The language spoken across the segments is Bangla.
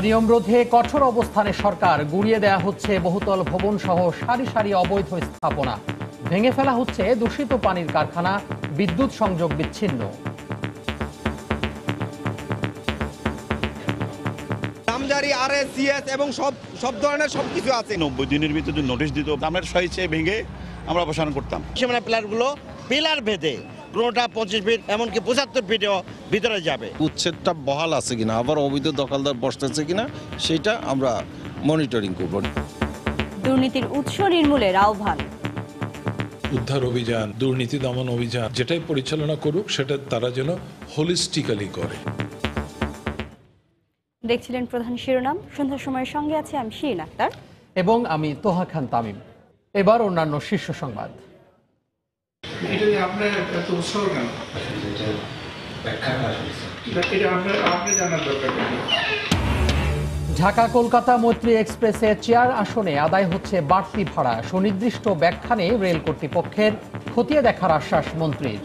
অনিয়ম রোধে কঠোর অবস্থানে সরকার, গুড়িয়ে দেয়া হচ্ছে বহুতল ভবন সহ সারি সারি অবৈধ স্থাপনা, ভেঙে ফেলা হচ্ছে দূষিত পানির কারখানা, বিদ্যুৎ সংযোগ বিচ্ছিন্ন। নামজারি আরএসসিএস এবং সব ধরনের সবকিছু আছে। 90 দিনের ভিতরে নোটিশ দিত, আমরা স্বেচ্ছায় ভেঙে আমরা অপসারণ করতাম। সীমানা পিলারগুলো পিলার ভেদে কোনোটা 25 ফিট এমনকি 75 ফিটেও ভিতরে যাবে। উচ্ছেদটা বহাল আছে কিনা, আবার অবৈধ দখলদার বসতেছে কিনা সেটা আমরা মনিটরিং করব। দুর্নীতির উৎস নির্মূলের আহ্বান। উদ্ধার অভিযান, দুর্নীতি দমন অভিযান যেটাই পরিচালনা করুক সেটা তারা যেন হোলিস্টিক্যালি করে। দেখছিলেন প্রধান শিরোনাম। সন্ধ্যার সময়ের সঙ্গে আছে আমি শিরিন আক্তার এবং আমি তোহা খান তামিম। এবার অন্যান্য শীর্ষ সংবাদ। ঢাকা কলকাতা মৈত্রী এক্সপ্রেসে চেয়ার আসনে আদায় হচ্ছে বাড়তি ভাড়া, সুনির্দিষ্ট ব্যাখ্যা নেই রেল কর্তৃপক্ষের, খতিয়ে দেখার আশ্বাস মন্ত্রীর।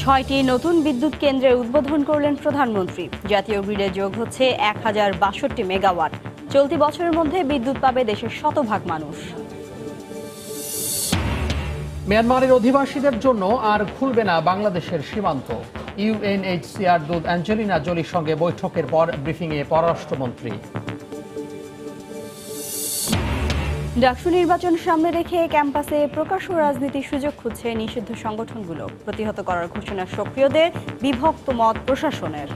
6টি নতুন বিদ্যুৎ কেন্দ্রের উদ্বোধন করলেন প্রধানমন্ত্রী। জাতীয় গ্রিডে যোগ হচ্ছে 1062 মেগাওয়াট। চলতি বছরের মধ্যে বিদ্যুৎ পাবে দেশের শতভাগ মানুষ। মিয়ানমারের অধিবাসীদের জন্য আর খুলবে না বাংলাদেশের সীমান্ত, ইউএনএইচসিআর দূত অ্যাঞ্জেলিনা জোলির সঙ্গে বৈঠকের পর ব্রিফিংয়ে পররাষ্ট্রমন্ত্রী। ডাকসু নির্বাচন সামনে রেখে ক্যাম্পাসে প্রকাশ্য রাজনীতির সুযোগ খুঁজছে নিষিদ্ধ সংগঠনগুলো। প্রতিহত করার ঘোষণা সক্রিয়দের, বিভক্ত মত প্রশাসনের।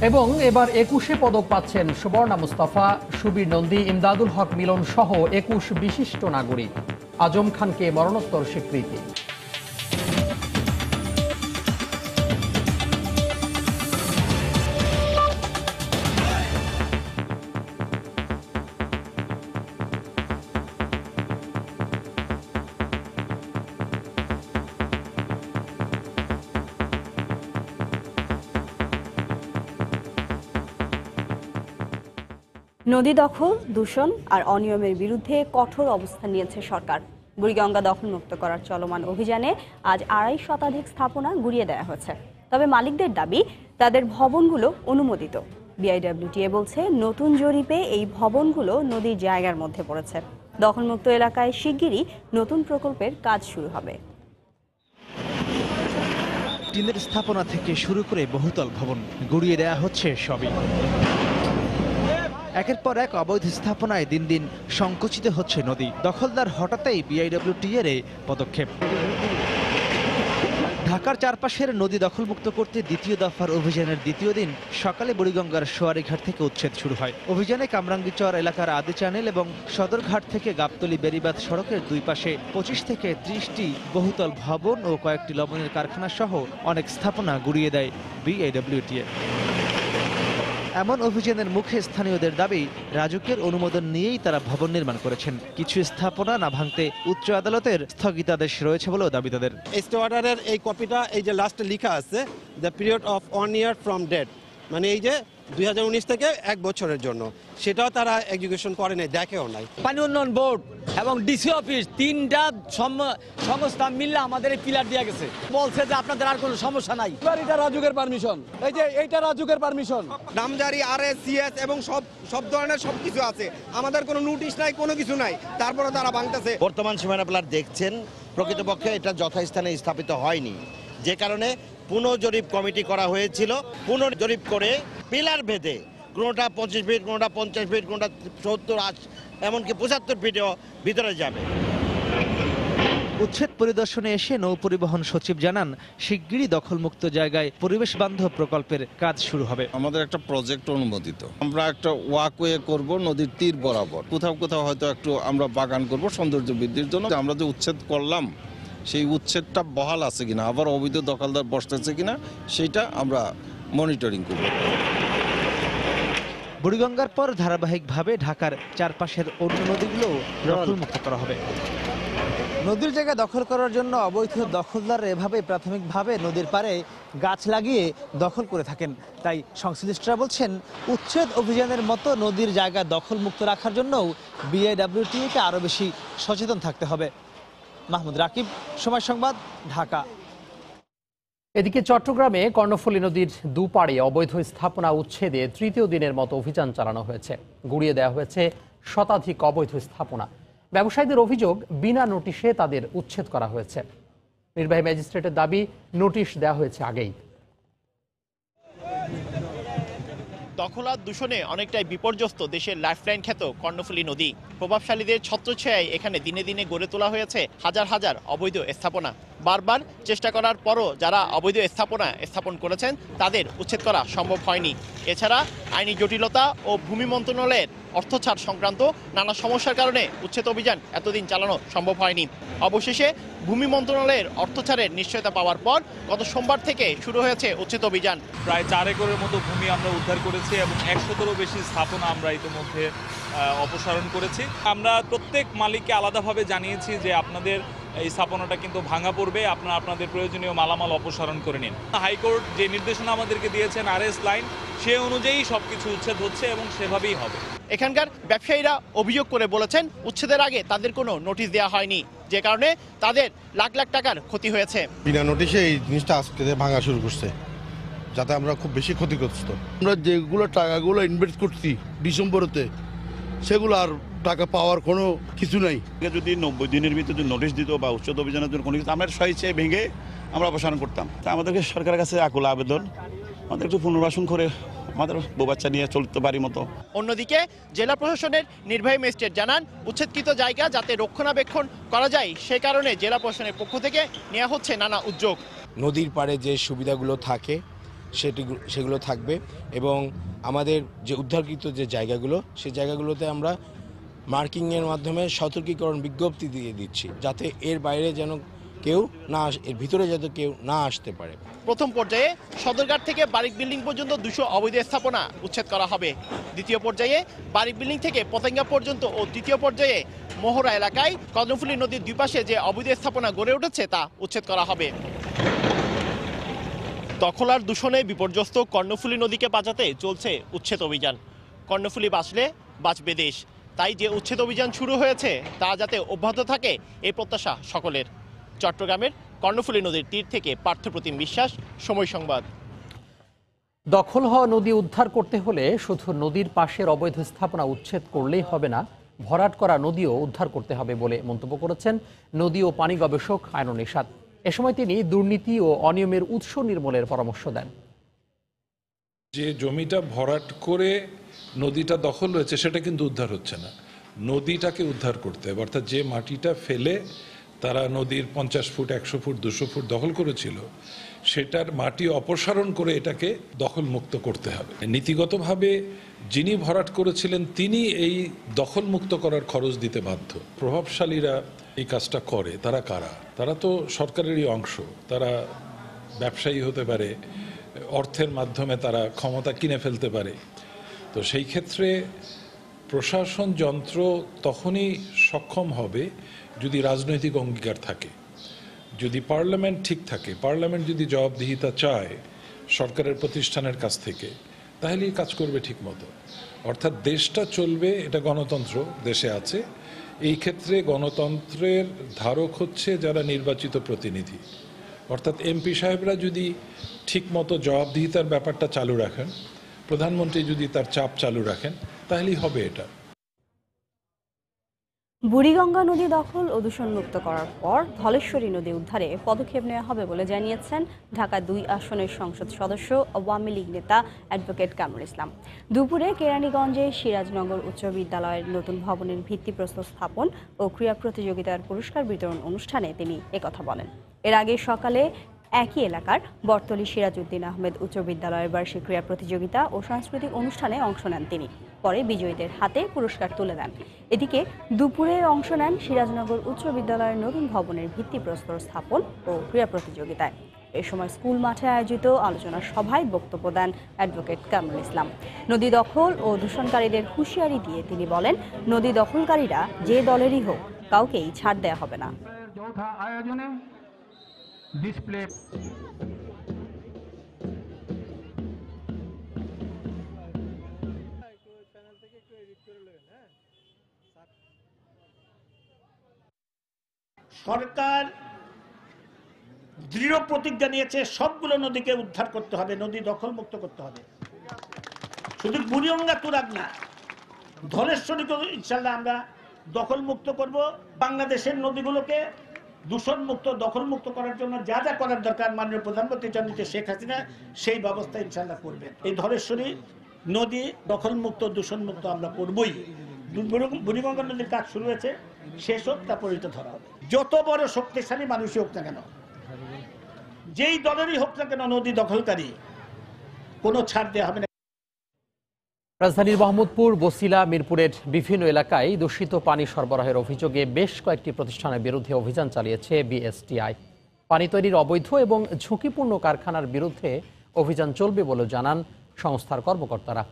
এবং এবার 21 পদক পাচ্ছেন সুবর্ণা মুস্তাফা, সুবীর নন্দী, ইমদাদুল হক মিলন সহ 21 বিশিষ্ট নাগরিক। আজম খানকে মরণোত্তর স্বীকৃতি। নদী দখল, দূষণ আর অনিয়মের বিরুদ্ধে কঠোর অবস্থান নিয়েছে সরকার। বুড়িগঙ্গা দখলমুক্ত করার চলমান অভিযানে আজ 2.5 শতাধিক স্থাপনা গুড়িয়ে দেওয়া হয়েছে। তবে মালিকদের দাবি, তাদের ভবনগুলো অনুমোদিত। বিআইডব্লিউটিএ বলছে, নতুন জরিপে এই ভবনগুলো নদীর জায়গার মধ্যে পড়েছে। দখলমুক্ত এলাকায় শিগগিরই নতুন প্রকল্পের কাজ শুরু হবে। টিনের স্থাপনা থেকে শুরু করে বহুতল ভবন গুড়িয়ে দেওয়া হচ্ছে সবই। একের পর এক অবৈধ স্থাপনায় দিন দিন সংকুচিত হচ্ছে নদী। দখলদার হঠাতেই বিআইডব্লিউটিএর পদক্ষেপ। ঢাকার চারপাশের নদী দখলমুক্ত করতে দ্বিতীয় দফার অভিযানের দ্বিতীয় দিন সকালে বুড়িগঙ্গার সোয়ারিঘাট থেকে উচ্ছেদ শুরু হয়। অভিযানে কামরাঙ্গীচর এলাকার আদি চ্যানেল এবং সদরঘাট থেকে গাবতলী বেড়িবাঁধ সড়কের দুই পাশে 25 থেকে 30টি বহুতল ভবন ও কয়েকটি লবণের কারখানা সহ অনেক স্থাপনা গুড়িয়ে দেয় বিআইডব্লিউটিএ। এমন অভিযানের মুখে স্থানীয়দের দাবি, রাজুকের অনুমোদন নিয়েই তারা ভবন নির্মাণ করেছেন। কিছু স্থাপনা না ভাঙতে উচ্চ আদালতের স্থগিতাদেশ রয়েছে বলেও দাবি তাদের। স্টে অর্ডারের এই কপিটা, এই যে লাস্টে লেখা আছে the period of 1 year from date, মানে এই যে 2019 থেকে 1 বছরের জন্য, সেটাও তারা এক্সিকিউশন করে নাই, দেখেও নাই। পানি উন্নয়ন বোর্ড এবং ডিসি অফিস, তিনটা সংস্থা মিললে আমাদের এই পিলার দিয়ে গেছে, বলছে যে আপনাদের আর কোনো সমস্যা নাই। এটা রাজুকের পারমিশন, এই যে এইটা রাজুকের পারমিশন। নামজারি আরএসসিএস এবং সব ধরনের সবকিছু আছে, আমাদের কোনো নোটিশ নাই, কোনো কিছু নাই, তারপরে তারা ভাঙতেছে। বর্তমান সীমানা পিলার দেখছেন, প্রকৃতপক্ষে এটা যথাস্থানে স্থাপিত হয়নি, যে কারণে পুনঃজরিপ কমিটি করা হয়েছিল। পুনঃজরিপ করে পিলার ভেদে কোনোটা 25 ফিট, কোনোটা 50 ফিট, কোনোটা 70, 80 এমনকি 75 ফিটেও ভিতরে যাবে। উচ্ছেদ পরিদর্শনে এসে নৌ পরিবহন সচিব জানান, শিগগিরই দখলমুক্ত জায়গায় পরিবেশ বান্ধব প্রকল্পের কাজ শুরু হবে। আমাদের একটা প্রজেক্ট অনুমোদিত, আমরা একটা ওয়াকওয়ে করব নদীর তীর বরাবর। কোথাও কোথাও হয়তো একটু আমরা বাগান করব সৌন্দর্য বৃদ্ধির জন্য। আমরা যে উচ্ছেদ করলাম সেই উচ্ছেদটা বহাল আছে কিনা, আবার অবৈধ দখলদার বসতেছে কিনা সেটা আমরা মনিটরিং করব। বুড়িগঙ্গার পর ধারাবাহিকভাবে ঢাকার চারপাশের অন্য নদীগুলো দখলমুক্ত করা হবে। নদীর জায়গা দখল করার জন্য অবৈধ দখলদার এভাবে প্রাথমিকভাবে নদীর পাড়ে গাছ লাগিয়ে দখল করে থাকেন। তাই সংশ্লিষ্টরা বলছেন, উচ্ছেদ অভিযানের মতো নদীর জায়গা দখলমুক্ত রাখার জন্যও বিআইডব্লিউটিএকে আরও বেশি সচেতন থাকতে হবে। মাহমুদ রাকিব, সময় সংবাদ, ঢাকা। এদিকে চট্টগ্রামে কর্ণফুলী নদীর দুপাড়ে অবৈধ স্থাপনা উচ্ছেদে তৃতীয় দিনের মতো অভিযান চালানো হয়েছে। গুড়িয়ে দেওয়া হয়েছে শতাধিক অবৈধ স্থাপনা। ব্যবসায়ীদের অভিযোগ, বিনা নোটিশে তাদের উচ্ছেদ করা হয়েছে। নির্বাহী ম্যাজিস্ট্রেটের দাবি, নোটিশ দেওয়া হয়েছে আগেই। দখল আর দূষণে অনেকটাই বিপর্যস্ত দেশের লাইফলাইন খ্যাত কর্ণফুলী নদী। প্রভাবশালীদের ছত্রছায়ায় এখানে দিনে দিনে গড়ে তোলা হয়েছে হাজার হাজার অবৈধ স্থাপনা। বারবার চেষ্টা করার পরও যারা অবৈধ স্থাপনা স্থাপন করেছেন তাদের উচ্ছেদ করা সম্ভব হয়নি। এছাড়া আইনি জটিলতা ও ভূমি মন্ত্রণালয়ের অর্থ ছাড় সংক্রান্ত নানা সমস্যার কারণে উচ্ছেদ অভিযান এতদিন চালানো সম্ভব হয়নি। অবশেষে ভূমি মন্ত্রণালয়ের অর্থ ছাড়ের নিশ্চয়তা পাওয়ার পর গত সোমবার থেকে শুরু হয়েছে উচ্ছেদ অভিযান। প্রায় 4 একরের মতো ভূমি আমরা উদ্ধার করেছি এবং 100-এরও বেশি স্থাপনা আমরা ইতিমধ্যে অপসারণ করেছি। আমরা প্রত্যেক মালিককে আলাদাভাবে জানিয়েছি যে আপনাদের এই স্থাপনাটা কিন্তু ভাঙা পড়বে, আপনারা আপনাদের প্রয়োজনীয় মালামাল অপসারণ করে নিন। হাইকোর্ট যে নির্দেশনা আমাদেরকে দিয়েছেন আরএস লাইন, সে অনুযায়ী সবকিছু উচ্ছেদ হচ্ছে এবং সেভাবেই হবে। এখানকার ব্যবসায়ীরা অভিযোগ করে বলেছেন উচ্ছেদের আগে তাদের কোনো নোটিশ দেওয়া হয়নি, যে কারণে তাদের লাখ লাখ টাকার ক্ষতি হয়েছে। বিনা নোটিশে এই জিনিসটা আজকে ভাঙা শুরু করছে, যাতে আমরা খুব বেশি ক্ষতিগ্রস্ত। আমরা যেগুলো টাকাগুলো ইনভেস্ট করছি ডিসেম্বরেতে, সেগুলো আর টাকা পাওয়ার কোনো কিছু নাই। যদি 90 দিনের ভিতরে যদি নোটিশ দিত বা উচ্ছেদ অভিযানের জন্য কোনো কিছু, আমরা স্বেচ্ছায় ভেঙে আমরা অপসারণ করতাম। তা আমাদেরকে সরকারের কাছে আকুল আবেদন, আমাদের একটু পুনর্বাসন করে আমাদের বউ বাচ্চা নিয়ে চলতে পারি মতো। অন্যদিকে জেলা প্রশাসনের নির্বাহী ম্যাজিস্ট্রেট জানান, উচ্ছেদকৃত জায়গা যাতে রক্ষণাবেক্ষণ করা যায় সে কারণে জেলা প্রশাসনের পক্ষ থেকে নেওয়া হচ্ছে নানা উদ্যোগ। নদীর পাড়ে যে সুবিধাগুলো থাকে সেগুলো থাকবে এবং আমাদের যে উদ্ধারকৃত যে জায়গাগুলো, সেই জায়গাগুলোতে আমরা মার্কিংয়ের মাধ্যমে সতর্কীকরণ বিজ্ঞপ্তি দিয়ে দিচ্ছি, যাতে এর বাইরে যেন কেউ না, এর ভিতরে যাতে কেউ না আসতে পারে। প্রথম পর্যায়ে সদরঘাট থেকে বারিক বিল্ডিং পর্যন্ত 200 অবৈধ স্থাপনা উচ্ছেদ করা হবে। দ্বিতীয় পর্যায়ে বারিক বিল্ডিং থেকে পতেঙ্গা পর্যন্ত ও তৃতীয় পর্যায়ে মোহরা এলাকায় কর্ণফুলী নদীর দুই পাশে যে অবৈধ স্থাপনা গড়ে উঠেছে তা উচ্ছেদ করা হবে। দখল আর দূষণে বিপর্যস্ত কর্ণফুলী নদীকে বাঁচাতে চলছে উচ্ছেদ অভিযান। কর্ণফুলী বাঁচলে বাঁচবে দেশ, তাই যে উচ্ছেদ অভিযান শুরু হয়েছে তা যাতে অব্যাহত থাকে এই প্রত্যাশা সকলের। চট্টগ্রামের কর্ণফুলী নদীর তীর থেকে পার্থপ্রতিম বিশ্বাস, সময় সংবাদ। দখল হওয়া নদী উদ্ধার করতে হলে শুধু নদীর পাশের অবৈধ স্থাপনা উচ্ছেদ করলেই হবে না, ভরাট করা নদীও উদ্ধার করতে হবে বলে মন্তব্য করেছেন নদী ও পানি গবেষক আয়নুন নিশাত। এ সময় তিনি দুর্নীতি ও অনিয়মের উৎস নির্মূলের পরামর্শ দেন। যে জমিটা ভরাট করে নদীটা দখল হয়েছে সেটা কিন্তু উদ্ধার হচ্ছে না, নদীটাকে উদ্ধার করতে হবে। অর্থাৎ যে মাটিটা ফেলে তারা নদীর 50 ফুট 100 ফুট 200 ফুট দখল করেছিল, সেটার মাটি অপসারণ করে এটাকে দখল মুক্ত করতে হবে। নীতিগতভাবে যিনি ভরাট করেছিলেন তিনি এই দখল মুক্ত করার খরচ দিতে বাধ্য। প্রভাবশালীরা এই কাজটা করে, তারা কারা? তারা তো সরকারেরই অংশ, তারা ব্যবসায়ী হতে পারে, অর্থের মাধ্যমে তারা ক্ষমতা কিনে ফেলতে পারে। তো সেই ক্ষেত্রে প্রশাসন যন্ত্র তখনই সক্ষম হবে যদি রাজনৈতিক অঙ্গীকার থাকে, যদি পার্লামেন্ট ঠিক থাকে। পার্লামেন্ট যদি জবাবদিহিতা চায় সরকারের প্রতিষ্ঠানের কাছ থেকে, তাহলেই কাজ করবে ঠিক মতো। অর্থাৎ দেশটা চলবে, এটা গণতন্ত্র দেশে আছে। এই ক্ষেত্রে গণতন্ত্রের ধারক হচ্ছে যারা নির্বাচিত প্রতিনিধি, অর্থাৎ এমপি সাহেবরা যদি ঠিক মতো জবাবদিহিতার ব্যাপারটা চালু রাখেন, প্রধানমন্ত্রী যদি তার চাপ চালু রাখেন, তাহলেই হবে এটা। বুড়িগঙ্গা নদী দখল ও দূষণমুক্ত করার পর ধলেশ্বরী নদী উদ্ধারে পদক্ষেপ নেওয়া হবে বলে জানিয়েছেন ঢাকা 2 আসনের সংসদ সদস্য আওয়ামী লীগ নেতা অ্যাডভোকেট কামরুল ইসলাম। দুপুরে কেরানীগঞ্জে সিরাজনগর উচ্চ বিদ্যালয়ের নতুন ভবনের ভিত্তিপ্রস্তর স্থাপন ও ক্রীড়া প্রতিযোগিতার পুরস্কার বিতরণ অনুষ্ঠানে তিনি একথা বলেন। এর আগে সকালে একই এলাকার বর্তলী সিরাজউদ্দিন আহমেদ উচ্চ বিদ্যালয়ের বার্ষিক ক্রীড়া প্রতিযোগিতা ও সাংস্কৃতিক অনুষ্ঠানে অংশ নেন তিনি। পরে বিজয়ীদের হাতে পুরস্কার তুলে দেন। এদিকে দুপুরে অংশ নেন সিরাজনগর উচ্চ বিদ্যালয়ের নতুন ভবনের ভিত্তিপ্রস্তর স্থাপন ও ক্রীড়া প্রতিযোগিতায়। এ সময় স্কুল মাঠে আয়োজিত আলোচনা সভায় বক্তব্য দেন অ্যাডভোকেট কামরুল ইসলাম। নদী দখল ও দূষণকারীদের হুঁশিয়ারি দিয়ে তিনি বলেন, নদী দখলকারীরা যে দলেরই হোক, কাউকেই ছাড় দেওয়া হবে না। ডিসপ্লে সরকার দৃঢ় প্রতিজ্ঞা নিয়েছে সবগুলো নদীকে উদ্ধার করতে হবে, নদী দখলমুক্ত করতে হবে। শুধু বুড়িগঙ্গা তুরাগ না, ধলেশ্বরীকে ইনশাল্লাহ আমরা দখলমুক্ত করব। বাংলাদেশের নদীগুলোকে দূষণমুক্ত, দখলমুক্ত করার জন্য যা যা করার দরকার মাননীয় প্রধানমন্ত্রী জননেত্রী শেখ হাসিনা সেই ব্যবস্থা ইনশাল্লাহ করবেন। এই ধলেশ্বরী নদী দখলমুক্ত, দূষণমুক্ত আমরা করবই। বুড়িগঙ্গা নদীর কাজ শুরু হয়েছে, শেষ হোক, তা পরিণত ধরা হবে। যত বড় শক্তিশালী মানুষই হোক না কেন, যেই দলেরই হোক না কেন, নদী দখলকারী কোনো ছাড় দেওয়া হবে না। রাজধানীর মোহাম্মদপুর, বছিলা, মিরপুরের বিভিন্ন এলাকায় দূষিত পানি সরবরাহের অভিযোগে বেশ কয়েকটি প্রতিষ্ঠানের বিরুদ্ধে অভিযান চালিয়েছে বিএসটিআই। পানি তৈরির অবৈধ এবং ঝুঁকিপূর্ণ কারখানার বিরুদ্ধে অভিযান চলবে বলে জানান সংস্থার কর্মকর্তারা।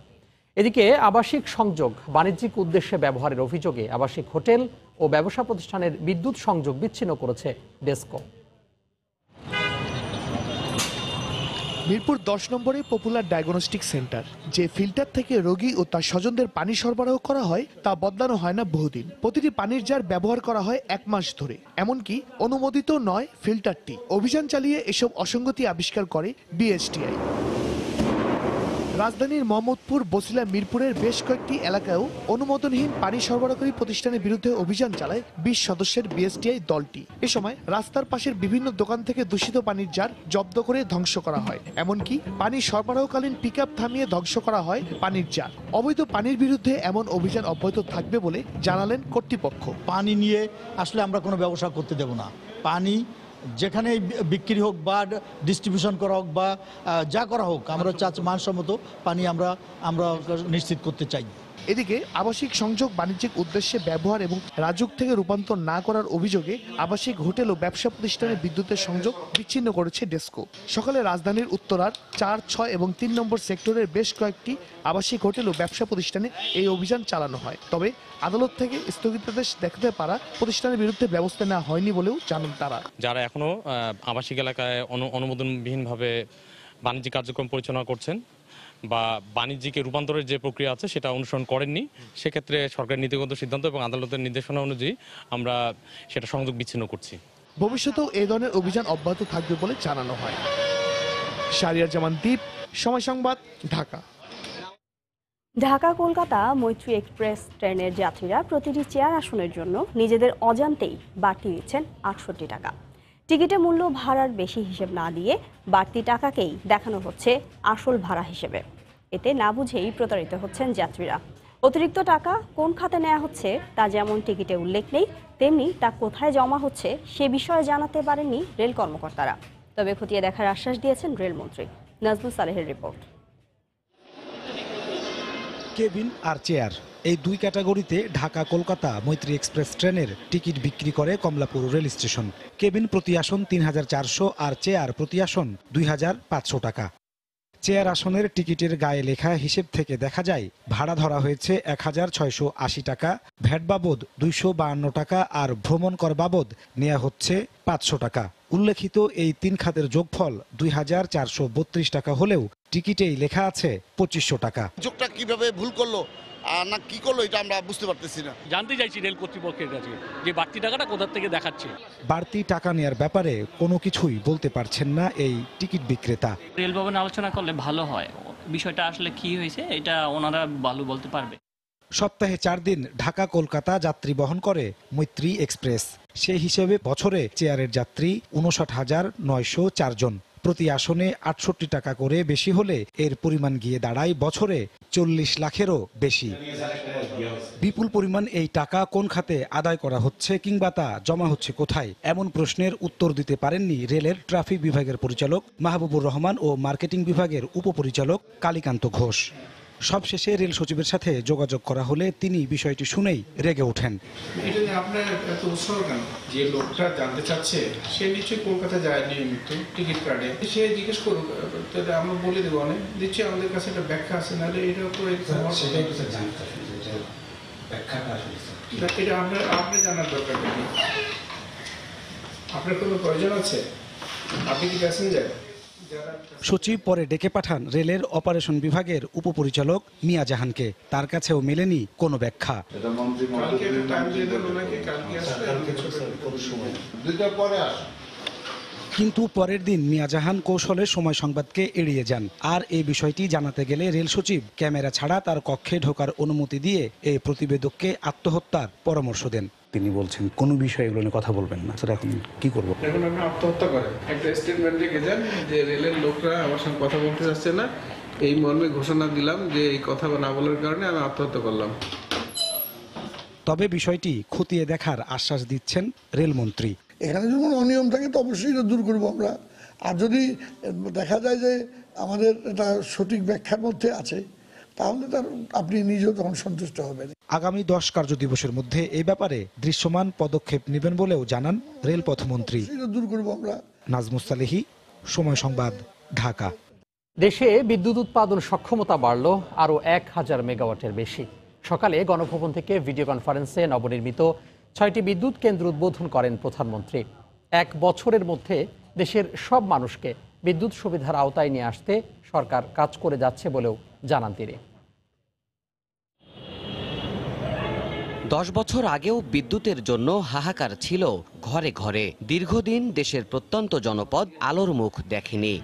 এদিকে আবাসিক সংযোগ বাণিজ্যিক উদ্দেশ্যে ব্যবহারের অভিযোগে আবাসিক হোটেল ও ব্যবসা প্রতিষ্ঠানের বিদ্যুৎ সংযোগ বিচ্ছিন্ন করেছে ডেসকো। মিরপুর 10 নম্বরে পপুলার ডায়াগনস্টিক সেন্টার, যে ফিল্টার থেকে রোগী ও তার স্বজনদের পানি সরবরাহ করা হয় তা বদলানো হয় না বহুদিন। প্রতিটি পানির জার ব্যবহার করা হয় 1 মাস ধরে, এমনকি অনুমোদিত নয় ফিল্টারটি। অভিযান চালিয়ে এসব অসঙ্গতি আবিষ্কার করে বিএসটিআই। রাজধানীর মোহাম্মদপুর, বছিলা, মিরপুরের বেশ কয়েকটি এলাকায়ও অনুমোদনহীন পানি সরবরাহকারী প্রতিষ্ঠানের বিরুদ্ধে অভিযান চালায় 20 সদস্যের বিএসটিআই দলটি। এ সময় রাস্তার পাশের বিভিন্ন দোকান থেকে দূষিত পানির জার জব্দ করে ধ্বংস করা হয়, এমনকি পানি সরবরাহকালীন পিকআপ থামিয়ে ধ্বংস করা হয় পানির জার। অবৈধ পানির বিরুদ্ধে এমন অভিযান অব্যাহত থাকবে বলে জানালেন কর্তৃপক্ষ। পানি নিয়ে আসলে আমরা কোনো ব্যবসা করতে দেব না। পানি যেখানে বিক্রি হোক বা ডিস্ট্রিবিউশন করা হোক বা যা করা হোক, আমরা মানসম্মত পানি আমরা নিশ্চিত করতে চাই। এদিকে আবাসিক সংযোগ বাণিজ্যিক উদ্দেশ্যে ব্যবহার এবং রাজুক থেকে রূপান্তর না করার অভিযোগে আবাসিক হোটেল ও ব্যবসা প্রতিষ্ঠানের বিদ্যুতের সংযোগ বিচ্ছিন্ন করেছে ডেসকো। সকালে রাজধানীর উত্তরার 4, 6 এবং 3 নম্বর সেক্টরের বেশ কয়েকটি আবাসিক হোটেল ও ব্যবসা প্রতিষ্ঠানে এই অভিযান চালানো হয়। তবে আদালত থেকে স্থগিতাদেশ দেখাতে পারা প্রতিষ্ঠানের বিরুদ্ধে ব্যবস্থা নেওয়া হয়নি বলেও জানান তারা। যারা এখনো আবাসিক এলাকায় অনুমোদনবিহীনভাবে বাণিজ্যিক কার্যক্রম পরিচালনা করছেন বা বাণিজ্যিক রূপান্তরের যে প্রক্রিয়া আছে সেটা অনুসরণ করেননি, সেক্ষেত্রে সরকারের নীতিগত সিদ্ধান্ত এবং আদালতের নির্দেশনা অনুযায়ী আমরা সেটা সংযোগ বিচ্ছিন্ন করছি। ভবিষ্যতেও এই ধরনের অভিযান অব্যাহত থাকবে বলে জানানো হয়। শাহরিয়ার জামান দ্বীপ, সময় সংবাদ, ঢাকা। ঢাকা কলকাতা মৈত্রী এক্সপ্রেস ট্রেনের যাত্রীরা প্রতিটি চেয়ার আসনের জন্য নিজেদের অজান্তেই বাড়তি দিচ্ছেন 68 টাকা। টিকিটে মূল্য ভাড়ার বেশি হিসেব না দিয়ে বাড়তি টাকাকেই দেখানো হচ্ছে আসল ভাড়া হিসেবে। এতে না বুঝেই প্রতারিত হচ্ছেন যাত্রীরা। অতিরিক্ত টাকা কোন খাতে নেওয়া হচ্ছে তা যেমন টিকিটে উল্লেখ নেই, তেমনি তা কোথায় জমা হচ্ছে সে বিষয়ে জানাতে পারেননি রেল কর্মকর্তারা। তবে খতিয়ে দেখার আশ্বাস দিয়েছেন রেলমন্ত্রী। নাজমুল সালেহের রিপোর্ট। কেবিন আর চেয়ার, এই দুই ক্যাটাগরিতে ঢাকা কলকাতা মৈত্রী এক্সপ্রেস ট্রেনের টিকিট বিক্রি করে কমলাপুর রেল স্টেশন। কেবিন প্রতি আসন 3400 আর চেয়ার প্রতি আসন 2500 টাকা। চেয়ার আসনের টিকিটের গায়ে লেখা হিসেব থেকে দেখা যায় ভাড়া ধরা হয়েছে 1680 টাকা, ভ্যাট বাবদ 252 টাকা আর ভ্রমণ কর বাবদ নেওয়া হচ্ছে 500 টাকা। উল্লেখিত এই 3 খাতের যোগফল 2432 টাকা হলেও টিকিটেই লেখা আছে 2500 টাকা। যোগটা কিভাবে ভুল করলো না কি করলো এটা আমরা বুঝতে পারতেছি না। জানতে চাইছি রেল কর্তৃপক্ষের কাছে যে বাড়তি টাকাটা কোথা থেকে দেখাচ্ছে। বাড়তি টাকা নেয়ার ব্যাপারে কোনো কিছুই বলতে পারছেন না এই টিকিট বিক্রেতা। রেল ভবনে আলোচনা করলে ভালো হয়, বিষয়টা আসলে কি হয়েছে এটা ওনারা ভালো বলতে পারবে। সপ্তাহে 4 দিন ঢাকা কলকাতা যাত্রী বহন করে মৈত্রী এক্সপ্রেস। সেই হিসেবে বছরে চেয়ারের যাত্রী 59,904 জন। প্রতি আসনে 68 টাকা করে বেশি হলে এর পরিমাণ গিয়ে দাঁড়ায় বছরে 40 লাখেরও বেশি। বিপুল পরিমাণ এই টাকা কোন খাতে আদায় করা হচ্ছে কিংবা তা জমা হচ্ছে কোথায়, এমন প্রশ্নের উত্তর দিতে পারেননি রেলের ট্রাফিক বিভাগের পরিচালক মাহবুবুর রহমান ও মার্কেটিং বিভাগের উপপরিচালক কালীকান্ত ঘোষ। সবশেষে রেল সচিবের সাথে যোগাযোগ করা হলে তিনি বিষয়টি শুনেই রেগে ওঠেন। এটা আপনার এত উৎসাহ কেন? যে লোকটা জানতে চাচ্ছে সে নিশ্চয়ই কলকাতা যায় নিয়মিত টিকিট কাটে, সে জিজ্ঞেস করুক, তাহলে আমরা বলে দেবো অনেক দিচ্ছি, আমাদের কাছে একটা ব্যাখ্যা আছে, নাহলে এটা উপরে এটা আপনি জানার দরকার নেই। আপনার কোনো প্রয়োজন আছে? আপনি কি প্যাসেঞ্জার? সচিব পরে ডেকে পাঠান রেলের অপারেশন বিভাগের উপপরিচালক মিয়া জাহানকে। তার কাছেও মেলেনি কোনো ব্যাখ্যা। কিন্তু পরের দিন মিয়া জাহান কৌশলে সময় সংবাদকে এড়িয়ে যান। আর এই বিষয়টি জানাতে গেলে রেল সচিব ক্যামেরা ছাড়া তার কক্ষে ঢোকার অনুমতি দিয়ে এই প্রতিবেদককে আত্মহত্যার পরামর্শ দেন। তিনি বলছেন কোনো বিষয়ে এগুলো নিয়ে কথা বলবেন না। স্যার, এখন কি করবো? এখন আপনি আত্মহত্যা করেন, একটা স্টেটমেন্ট রেখে যান যে রেলের লোকরা আমার সঙ্গে কথা বলতে চাচ্ছে না, এই মর্মে ঘোষণা দিলাম যে এই কথা না বলার কারণে আমি আত্মহত্যা করলাম। তবে বিষয়টি খতিয়ে দেখার আশ্বাস দিচ্ছেন রেলমন্ত্রী। এখানে যদি কোনো অনিয়ম থাকে তো অবশ্যই এটা দূর করবো আমরা। আর যদি দেখা যায় যে আমাদের এটা সঠিক ব্যাখ্যার মধ্যে আছে, তাহলে তার আপনি নিজেও তখন সন্তুষ্ট হবেন। আগামী 10 কার্য দিবসের মধ্যে এই ব্যাপারে দৃশ্যমান পদক্ষেপ নেবেন বলেও জানান রেলপথমন্ত্রী। দূর করবো আমরা। নাজমুস সালেহী, সময় সংবাদ, ঢাকা। দেশে বিদ্যুৎ উৎপাদন সক্ষমতা বাড়ল আরও 1000 মেগাওয়াটের বেশি। সকালে গণভবন থেকে ভিডিও কনফারেন্সে নবনির্মিত 6টি বিদ্যুৎ কেন্দ্র উদ্বোধন করেন প্রধানমন্ত্রী। 1 বছরের মধ্যে দেশের সব মানুষকে বিদ্যুৎ সুবিধার আওতায় নিয়ে আসতে সরকার কাজ করে যাচ্ছে বলেও জানান তিনি। 10 বছর আগেও বিদ্যুতের জন্য হাহাকার ছিল ঘরে ঘরে। দীর্ঘদিন দেশের প্রত্যন্ত জনপদ আলোর মুখ দেখেনি।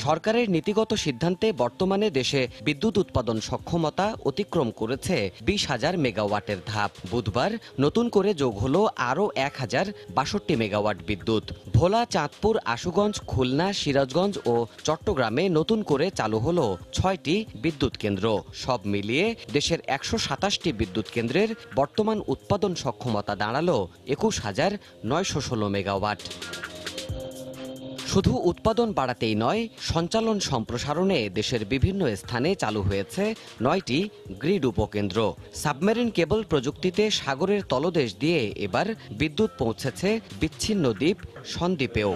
সরকারের নীতিগত সিদ্ধান্তে বর্তমানে দেশে বিদ্যুৎ উৎপাদন সক্ষমতা অতিক্রম করেছে 20,000 মেগাওয়াটের ধাপ। বুধবার নতুন করে যোগ হলো আরও 1062 মেগাওয়াট বিদ্যুৎ। ভোলা, চাঁদপুর, আশুগঞ্জ, খুলনা, সিরাজগঞ্জ ও চট্টগ্রামে নতুন করে চালু হলো 6টি বিদ্যুৎ কেন্দ্র। সব মিলিয়ে দেশের 127টি বিদ্যুৎ কেন্দ্রের বর্তমান উৎপাদন সক্ষমতা দাঁড়ালো 21,916 মেগাওয়াট। শুধু উৎপাদন বাড়াতেই নয়, সঞ্চালন সম্প্রসারণে দেশের বিভিন্ন স্থানে চালু হয়েছে 9টি গ্রিড উপকেন্দ্র। সাবমেরিন কেবল প্রযুক্তিতে সাগরের তলদেশ দিয়ে এবার বিদ্যুৎ পৌঁছেছে বিচ্ছিন্ন দ্বীপ সন্দ্বীপেও।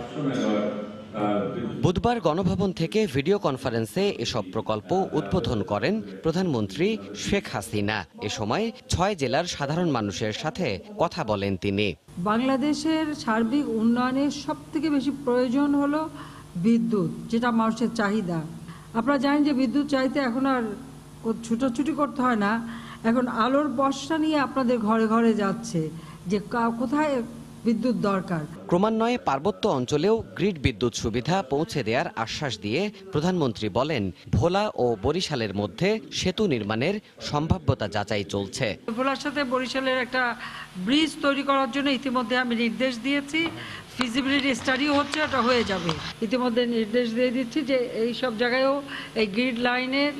বুধবার গণভবন থেকে ভিডিও কনফারেন্সে এসব প্রকল্প উদ্বোধন করেন প্রধানমন্ত্রী শেখ হাসিনা। এ সময় 6 জেলার সাধারণ মানুষের সাথে কথা বলেন তিনি। বাংলাদেশের সার্বিক উন্নয়নের সবথেকে বেশি প্রয়োজন হলো বিদ্যুৎ, যেটা মানুষের চাহিদা। আপনারা জানেন যে বিদ্যুৎ চাইতে এখন আর ছুটোছুটি করতে হয় না, এখন আলোর বর্ষা নিয়ে আপনাদের ঘরে ঘরে যাচ্ছে যে কোথায় বিদ্যুৎ দরকার। ক্রমান্বয়ে পার্বত্য অঞ্চলেও গ্রিড বিদ্যুৎ সুবিধা পৌঁছে দেওয়ার আশ্বাস দিয়ে প্রধানমন্ত্রী বলেন, ভোলা ও বরিশালের মধ্যে সেতু নির্মাণের সম্ভাব্যতা যাচাই চলছে। ভোলার সাথে বরিশালের একটা ব্রিজ তৈরি করার জন্য ইতিমধ্যে আমি নির্দেশ দিয়েছি, ফিজিবিলিটি স্টাডিও হচ্ছে, ওটা হয়ে যাবে। ইতিমধ্যে নির্দেশ দিয়ে দিচ্ছি যে এই সব জায়গায়ও এই গ্রিড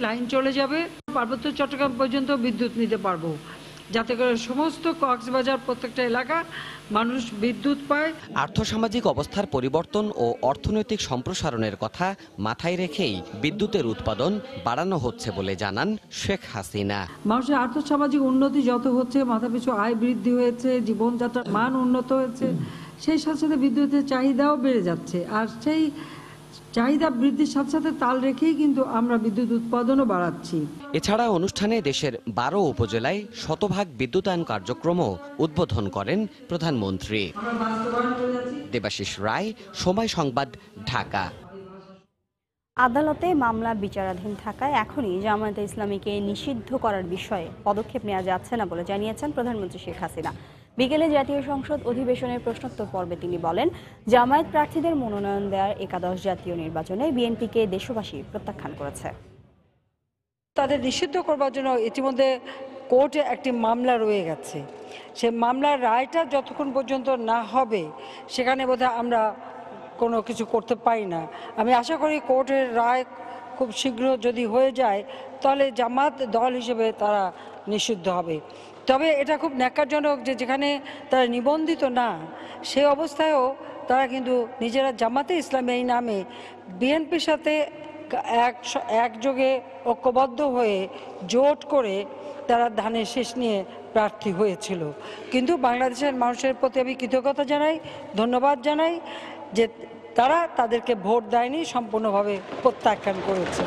লাইন চলে যাবে, পার্বত্য চট্টগ্রাম পর্যন্ত বিদ্যুৎ নিতে পারবো, যাতে করে সমস্ত কক্সবাজার প্রত্যেকটা এলাকা মানুষ বিদ্যুৎ পায়। আর্থসামাজিক অবস্থার পরিবর্তন ও অর্থনৈতিক সম্প্রসারণের কথা মাথায় রেখেই বিদ্যুতের উৎপাদন বাড়ানো হচ্ছে বলে জানান শেখ হাসিনা। মানুষের আর্থসামাজিক উন্নতি যত হচ্ছে, মাথাপিছু আয় বৃদ্ধি হয়েছে, জীবনযাত্রার মান উন্নত হয়েছে, সেই সাথে সাথে বিদ্যুতের চাহিদাও বেড়ে যাচ্ছে। আর সেই চাহিদা বৃদ্ধির সাথে সাথে তাল রেখেই কিন্তু আমরা বিদ্যুৎ উৎপাদনও বাড়াচ্ছি। এছাড়া অনুষ্ঠানে দেশের 12 উপজেলায় শতভাগ বিদ্যুতায়ন কার্যক্রমও উদ্বোধন করেন প্রধানমন্ত্রী। দেবাশিস রায়, সময় সংবাদ, ঢাকা। আদালতে মামলা বিচারাধীন থাকায় এখনই জামায়াতে ইসলামীকে নিষিদ্ধ করার বিষয়ে পদক্ষেপ নেওয়া যাচ্ছে না বলে জানিয়েছেন প্রধানমন্ত্রী শেখ হাসিনা। বিকেলে জাতীয় সংসদ অধিবেশনের প্রশ্নোত্তর পর্বে তিনি বলেন, জামায়াত প্রার্থীদের মনোনয়ন দেওয়ার 11 জাতীয় নির্বাচনে বিএনপিকে দেশবাসী প্রত্যাখ্যান করেছে। তাদের নিষিদ্ধ করবার জন্য ইতিমধ্যে কোর্টে একটি মামলা রয়ে গেছে। সে মামলার রায়টা যতক্ষণ পর্যন্ত না হবে সেখানে বোধহয় আমরা কোনো কিছু করতে পারি না। আমি আশা করি কোর্টের রায় খুব শীঘ্র যদি হয়ে যায় তাহলে জামাত দল হিসেবে তারা নিষিদ্ধ হবে। তবে এটা খুব ন্যাক্কারজনক যে যেখানে তারা নিবন্ধিত না, সেই অবস্থায়ও তারা কিন্তু নিজেরা জামাতে ইসলামী এই নামে বিএনপির সাথে একযোগে ঐক্যবদ্ধ হয়ে জোট করে তারা ধানের শীষ নিয়ে প্রার্থী হয়েছিল। কিন্তু বাংলাদেশের মানুষের প্রতি আমি কৃতজ্ঞতা জানাই, ধন্যবাদ জানাই যে তারা তাদেরকে ভোট দেয়নি, সম্পূর্ণভাবে প্রত্যাখ্যান করেছে।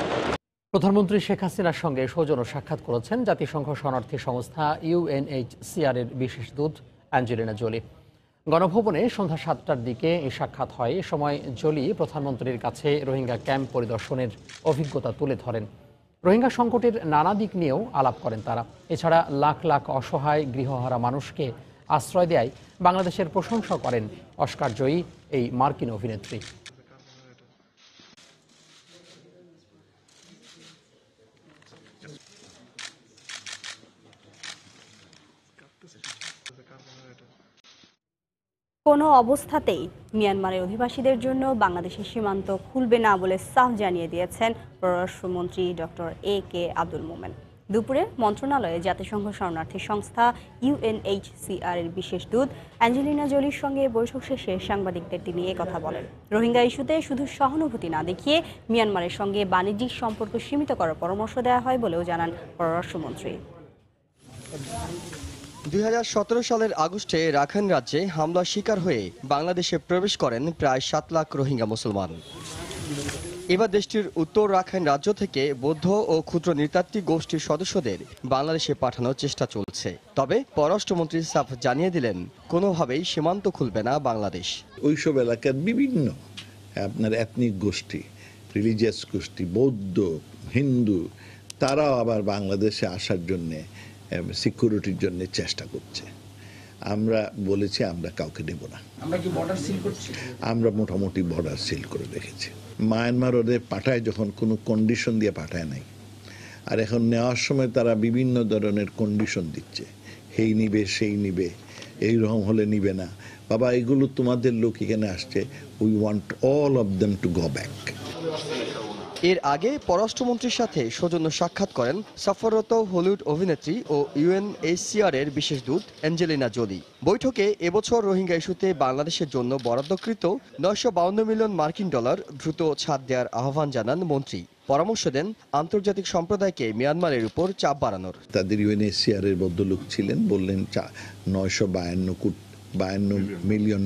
প্রধানমন্ত্রী শেখ হাসিনার সঙ্গে সৌজন্য সাক্ষাৎ করেছেন জাতিসংঘ শরণার্থী সংস্থা UNHCR এর বিশেষ দূত অ্যাঞ্জেলিনা জোলি। গণভবনে সন্ধ্যা 7টার দিকে এই সাক্ষাৎ হয়। এ সময় জোলি প্রধানমন্ত্রীর কাছে রোহিঙ্গা ক্যাম্প পরিদর্শনের অভিজ্ঞতা তুলে ধরেন। রোহিঙ্গা সংকটের নানা দিক নিয়েও আলাপ করেন তারা। এছাড়া লাখ লাখ অসহায় গৃহহারা মানুষকে আশ্রয় দেয় বাংলাদেশের প্রশংসা করেন অস্কারজয়ী এই মার্কিন অভিনেত্রী। কোনো অবস্থাতেই মিয়ানমারের অধিবাসীদের জন্য বাংলাদেশের সীমান্ত খুলবে না বলে সাফ জানিয়ে দিয়েছেন পররাষ্ট্রমন্ত্রী ডক্টর AK আব্দুল মোমেন। দুপুরে মন্ত্রণালয়ে জাতিসংঘ শরণার্থী সংস্থা UNHCR এর বিশেষ দূত অ্যাঞ্জেলিনা জোলির সঙ্গে বৈঠক শেষে সাংবাদিকদের তিনি কথা বলেন। রোহিঙ্গা ইস্যুতে শুধু সহানুভূতি না দেখিয়ে মিয়ানমারের সঙ্গে বাণিজ্যিক সম্পর্ক সীমিত করার পরামর্শ দেওয়া হয় বলেও জানান পররাষ্ট্রমন্ত্রী। 2017 সালের আগস্টে রাখাইন রাজ্যে হামলার শিকার হয়ে বাংলাদেশে প্রবেশ করেন প্রায় 7 লাখ রোহিঙ্গা মুসলমান। এবার দেশটির উত্তর রাখাইন রাজ্য থেকে বৌদ্ধ ও ক্ষুদ্র নৃতাত্ত্বিক গোষ্ঠীর সদস্যদের বাংলাদেশে পাঠানোর চেষ্টা চলছে। তবে পররাষ্ট্রমন্ত্রী সাফ জানিয়ে দিলেন, কোনোভাবেই সীমান্ত খুলবে না বাংলাদেশ। ওইসব এলাকার বিভিন্ন আপনার এথনিক গোষ্ঠী, রিলিজিয়াস গোষ্ঠী, বৌদ্ধ, হিন্দু, তারাও আবার বাংলাদেশে আসার জন্যে সিকিউরিটির জন্য চেষ্টা করছে। আমরা বলেছি আমরা কাউকে নেব না। আমরা কি বর্ডার সিল করছি? আমরা মোটামুটি বর্ডার সিল করে রেখেছি। মায়ানমার ওদের পাঠায় যখন কোনো কন্ডিশন দিয়ে পাঠায় নাই, আর এখন নেওয়ার সময় তারা বিভিন্ন ধরনের কন্ডিশন দিচ্ছে, এই নিবে সেই নিবে, এইরকম হলে নিবে না। বাবা, এগুলো তোমাদের লোক এখানে আসছে, we want all of them to go back. এর আগে পররাষ্ট্রমন্ত্রীর সাথে সৌজন্য সাক্ষাৎ করেন সফররত হলিউড অভিনেত্রী ও UNHCR এর বিশেষ দূত অ্যাঞ্জেলিনা জোলি। বৈঠকে এবছর রোহিঙ্গা ইস্যুতে বাংলাদেশের জন্য বরাদ্দকৃত $952 মিলিয়ন মার্কিন দ্রুত ছাড় দেওয়ার আহ্বান জানান মন্ত্রী। পরামর্শ দেন আন্তর্জাতিক সম্প্রদায়কে মিয়ানমারের উপর চাপ বাড়ানোর। তাদের UNHCR এর ভদ্রলোক ছিলেন, বললেন $952 মিলিয়ন,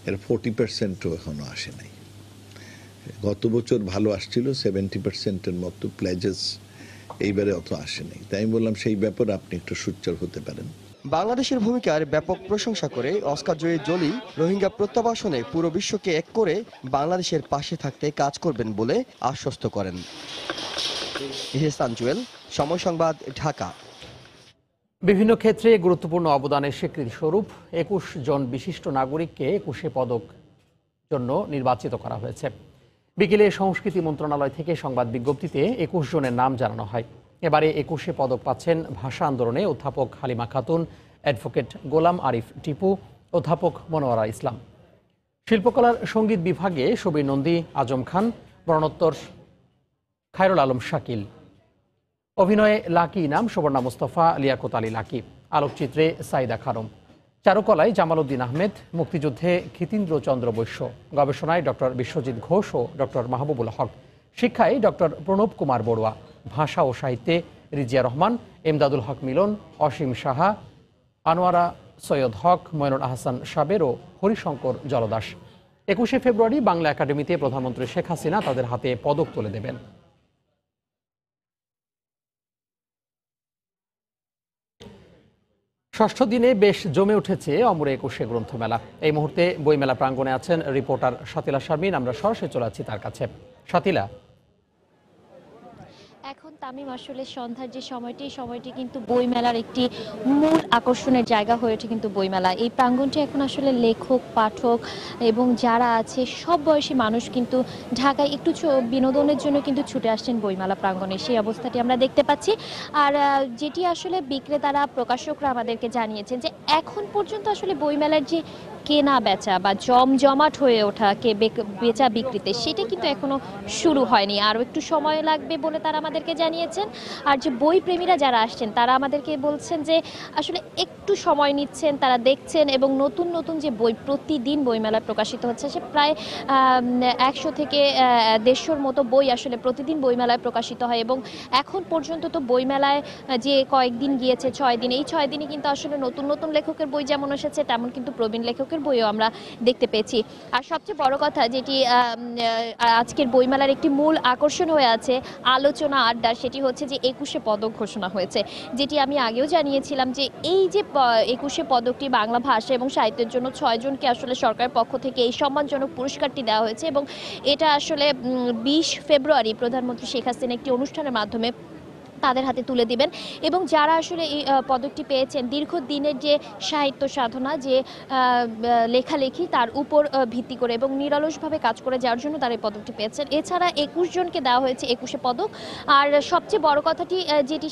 এর 40%ও এখনো আসে নাই। গত বছর ভালো আসছিল, 70%-এর মতো প্লেজেস, এইবারে অত আসে নাই। তাই আমি বললাম সেই ব্যাপারে আপনি একটু সোচ্চার হতে পারেন। বাংলাদেশের ভূমিকার ব্যাপক প্রশংসা করে অস্কারজয়ী জোলি রোহিঙ্গা প্রত্যাবাসনে পুরো বিশ্বকে এক করে বাংলাদেশের পাশে থাকতে কাজ করবেন বলে আশ্বস্ত করেন। ইহসান জুয়েল, সময় সংবাদ, ঢাকা। বিভিন্ন ক্ষেত্রে গুরুত্বপূর্ণ অবদানের স্বীকৃতি স্বরূপ 21 জন বিশিষ্ট নাগরিককে 21 পদক জন্য নির্বাচিত করা হয়েছে। বিকেলে সংস্কৃতি মন্ত্রণালয় থেকে সংবাদ বিজ্ঞপ্তিতে 21 জনের নাম জানানো হয়। এবারে 21 পদক পাচ্ছেন ভাষা আন্দোলনে অধ্যাপক হালিমা খাতুন, অ্যাডভোকেট গোলাম আরিফ টিপু, অধ্যাপক মনোয়ারা ইসলাম। শিল্পকলার সঙ্গীত বিভাগে সুবীর নন্দী, আজম খান, মরণোত্তর খায়রুল আলম শাকিল। অভিনয়ে লাকি ইনাম, সুবর্ণা মুস্তফা, লিয়াকত আলী লাকি। আলোকচিত্রে সাইদা খানম। চারুকলায় জামাল উদ্দিন আহমেদ, মুক্তিযুদ্ধে ক্ষিতীন্দ্র চন্দ্র বৈশ্য, গবেষণায় ডক্টর বিশ্বজিৎ ঘোষ ও ডক্টর মাহবুবুল হক, শিক্ষায় ডক্টর প্রণব কুমার বড়ুয়া, ভাষা ও সাহিত্যে রিজিয়া রহমান, এমদাদুল হক মিলন, অসীম সাহা, আনোয়ারা সৈয়দ হক, ময়নুল আহসান সাবের ও হরিশঙ্কর জলদাস। 21 ফেব্রুয়ারি বাংলা একাডেমিতে প্রধানমন্ত্রী শেখ হাসিনা তাদের হাতে পদক তুলে দেবেন। ষষ্ঠ দিনে বেশ জমে উঠেছে অমর 21 গ্রন্থমেলা। এই মুহূর্তে বইমেলা প্রাঙ্গণে আছেন রিপোর্টার শাতিলা শারমিন। আমরা সরাসরি চলে যাচ্ছি তার কাছে। শাতিলা, এখন তামিম আসলে সন্ধ্যার যে সময়টি কিন্তু বইমেলার একটি মূল আকর্ষণের জায়গা হয়ে ওঠে কিন্তু বইমেলা। এই প্রাঙ্গণটি এখন আসলে লেখক, পাঠক এবং যারা আছে সব বয়সী মানুষ কিন্তু ঢাকায় একটু বিনোদনের জন্য কিন্তু ছুটে আসছেন বইমেলা প্রাঙ্গণে, সেই অবস্থাটি আমরা দেখতে পাচ্ছি। আর যেটি আসলে বিক্রেতারা, প্রকাশকরা আমাদেরকে জানিয়েছেন যে এখন পর্যন্ত আসলে বইমেলার যে কেনা বেচা বা জমজমাট হয়ে ওঠা বেচা বিক্রিতে, সেটা কিন্তু এখনো শুরু হয়নি, আরও একটু সময় লাগবে বলে তারা আমাদেরকে জানিয়েছেন। আর যে বই প্রেমীরা যারা আসছেন তারা আমাদেরকে বলছেন যে আসলে একটু সময় নিচ্ছেন, তারা দেখছেন এবং নতুন নতুন যে বই প্রতিদিন বইমেলায় প্রকাশিত হচ্ছে, সে প্রায় 100 থেকে 150 মতো বই আসলে প্রতিদিন বইমেলায় প্রকাশিত হয়। এবং এখন পর্যন্ত তো বইমেলায় যে কয়েকদিন গিয়েছে, 6 দিন, এই 6 দিনে কিন্তু আসলে নতুন নতুন লেখকের বই যেমন এসেছে, তেমন কিন্তু প্রবীণ লেখকের বইও আমরা দেখতে পেয়েছি। আর সবচেয়ে বড় কথা যেটি আজকের বইমেলার একটি মূল আকর্ষণ হয়ে আছে, আলোচনা আড্ডা, সেটি হচ্ছে যে 21 পদক ঘোষণা হয়েছে। যেটি আমি আগেও জানিয়েছিলাম যে এই যে 21 পদকটি বাংলা ভাষা এবং সাহিত্যের জন্য 6 জনকে আসলে সরকারের পক্ষ থেকে এই সম্মানজনক পুরস্কারটি দেওয়া হয়েছে এবং এটা আসলে 20 ফেব্রুয়ারি প্রধানমন্ত্রী শেখ হাসিনা একটি অনুষ্ঠানের মাধ্যমে তাদের হাতে তুলে দিবেন এবং যারা আসলে এই পদকটি পেয়েছেন দীর্ঘদিনের যে সাহিত্য সাধনা, যে লেখালেখি তার উপর ভিত্তি করে এবং নিরলসভাবে কাজ করে যার জন্য তারা এই পদকটি পেয়েছেন। এছাড়া 21 জনকে দেওয়া হয়েছে 21 পদক। আর সবচেয়ে বড় কথাটি